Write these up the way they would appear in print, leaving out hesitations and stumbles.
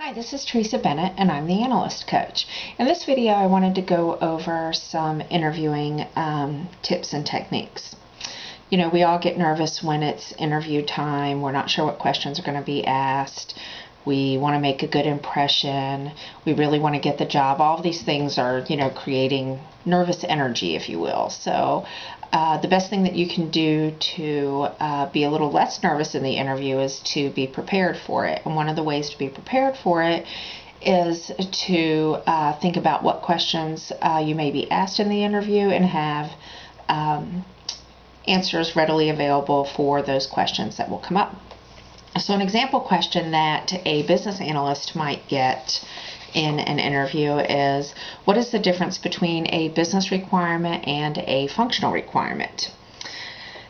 Hi, this is Teresa Bennett and I'm the Analyst Coach. In this video I wanted to go over some interviewing tips and techniques. You know, we all get nervous when it's interview time. We're not sure what questions are going to be asked. We want to make a good impression. We really want to get the job. All of these things are, creating nervous energy, if you will. So the best thing that you can do to be a little less nervous in the interview is to be prepared for it. And one of the ways to be prepared for it is to think about what questions you may be asked in the interview and have answers readily available for those questions that will come up. So an example question that a business analyst might get in an interview is, what is the difference between a business requirement and a functional requirement?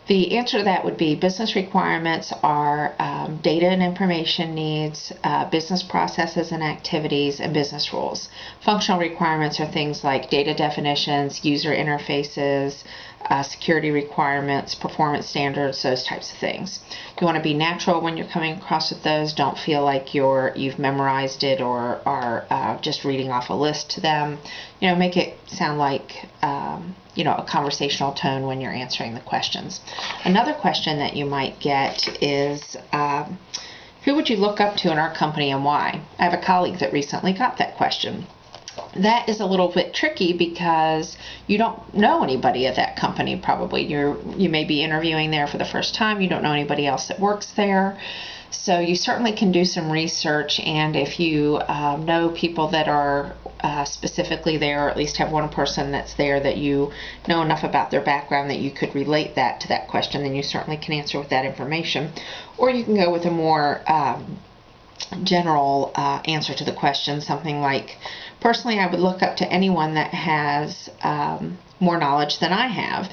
The answer to that would be business requirements are data and information needs, business processes and activities, and business rules. Functional requirements are things like data definitions, user interfaces, security requirements, performance standards, those types of things. You want to be natural when you're coming across with those. Don't feel like you've memorized it or are just reading off a list to them. Make it sound like a conversational tone when you're answering the questions. Another question that you might get is, who would you look up to in our company and why? I have a colleague that recently got that question. That is a little bit tricky because you don't know anybody at that company probably. You may be interviewing there for the first time. You don't know anybody else that works there. So you certainly can do some research, and if you know people that are specifically there, or at least have one person that's there that you know enough about their background that you could relate that to that question, then you certainly can answer with that information. Or you can go with a more general answer to the question, something like, personally I would look up to anyone that has more knowledge than I have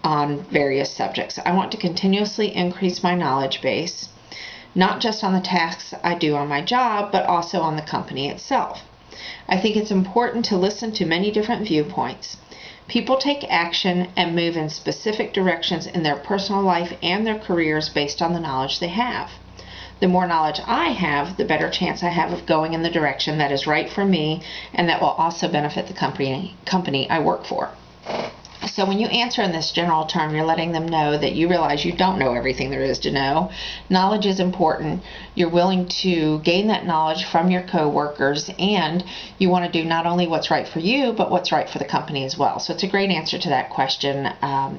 on various subjects. I want to continuously increase my knowledge base, not just on the tasks I do on my job, but also on the company itself. I think it's important to listen to many different viewpoints. People take action and move in specific directions in their personal life and their careers based on the knowledge they have. The more knowledge I have, the better chance I have of going in the direction that is right for me and that will also benefit the company I work for. So when you answer in this general term, you're letting them know that you realize you don't know everything there is to know. Knowledge is important. You're willing to gain that knowledge from your coworkers, and you want to do not only what's right for you, but what's right for the company as well. So it's a great answer to that question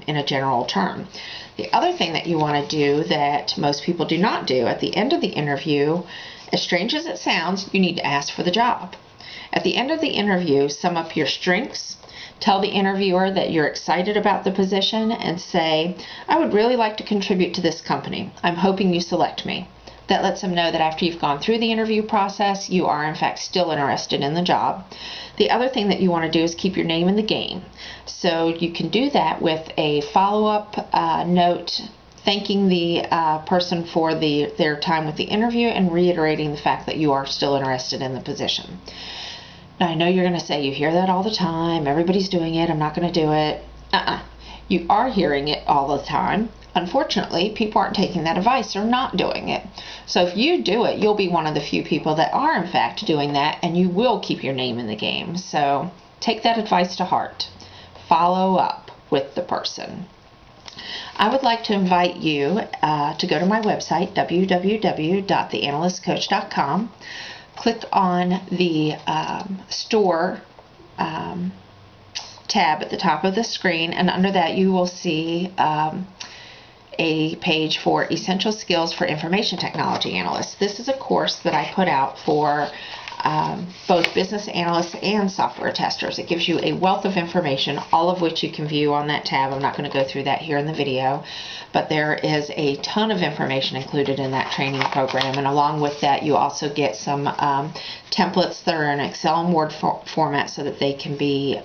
in a general term. The other thing that you want to do that most people do not do at the end of the interview, as strange as it sounds, you need to ask for the job. At the end of the interview, sum up your strengths. Tell the interviewer that you're excited about the position and say, I would really like to contribute to this company. I'm hoping you select me. That lets them know that after you've gone through the interview process, you are in fact still interested in the job. The other thing that you want to do is keep your name in the game. So you can do that with a follow-up note thanking the person for their time with the interview and reiterating the fact that you are still interested in the position. Now, I know you're going to say, you hear that all the time, everybody's doing it, I'm not going to do it. You are hearing it all the time. Unfortunately, people aren't taking that advice or not doing it. So if you do it, you'll be one of the few people that are in fact doing that, and you will keep your name in the game. So take that advice to heart. Follow up with the person. I would like to invite you to go to my website, www.theanalystcoach.com. Click on the store tab at the top of the screen, and under that you will see a page for Essential Skills for Information Technology Analysts. This is a course that I put out for both business analysts and software testers. It gives you a wealth of information, all of which you can view on that tab. I'm not going to go through that here in the video, but there is a ton of information included in that training program, and along with that you also get some templates that are in Excel and Word format so that they can be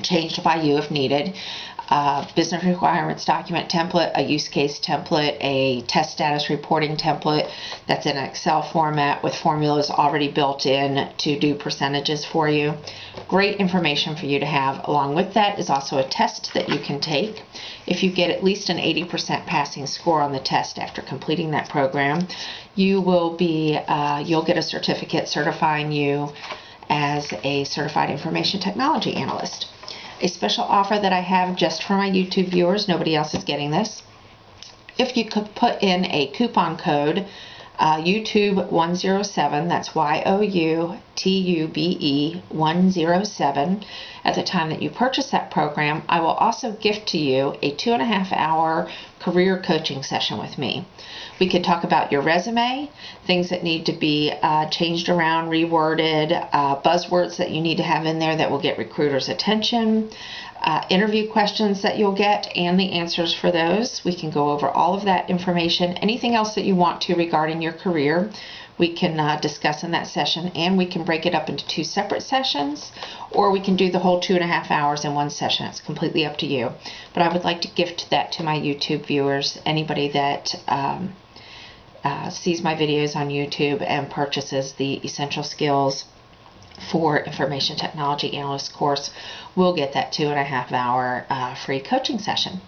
changed by you if needed. business requirements document template, a use case template, a test status reporting template that's in Excel format with formulas already built in to do percentages for you. Great information for you to have. Along with that is also a test that you can take. If you get at least an 80% passing score on the test after completing that program, you'll get a certificate certifying you as a certified information technology analyst. A special offer that I have just for my YouTube viewers, nobody else is getting this. If you could put in a coupon code YouTube 107, that's YOUTUBE 107, at the time that you purchase that program, I will also gift to you a 2.5-hour career coaching session with me. We could talk about your resume, things that need to be changed around, reworded, buzzwords that you need to have in there that will get recruiters' attention, interview questions that you'll get and the answers for those. We can go over all of that information. Anything else that you want to regarding your career, we can discuss in that session, and we can break it up into 2 separate sessions, or we can do the whole 2.5 hours in one session. It's completely up to you. But I would like to gift that to my YouTube viewers, anybody that sees my videos on YouTube and purchases the Essential Skills for Information Technology Analyst course will get that 2.5-hour free coaching session.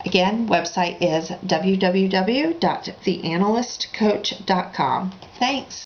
Again, website is www.theanalystcoach.com. Thanks.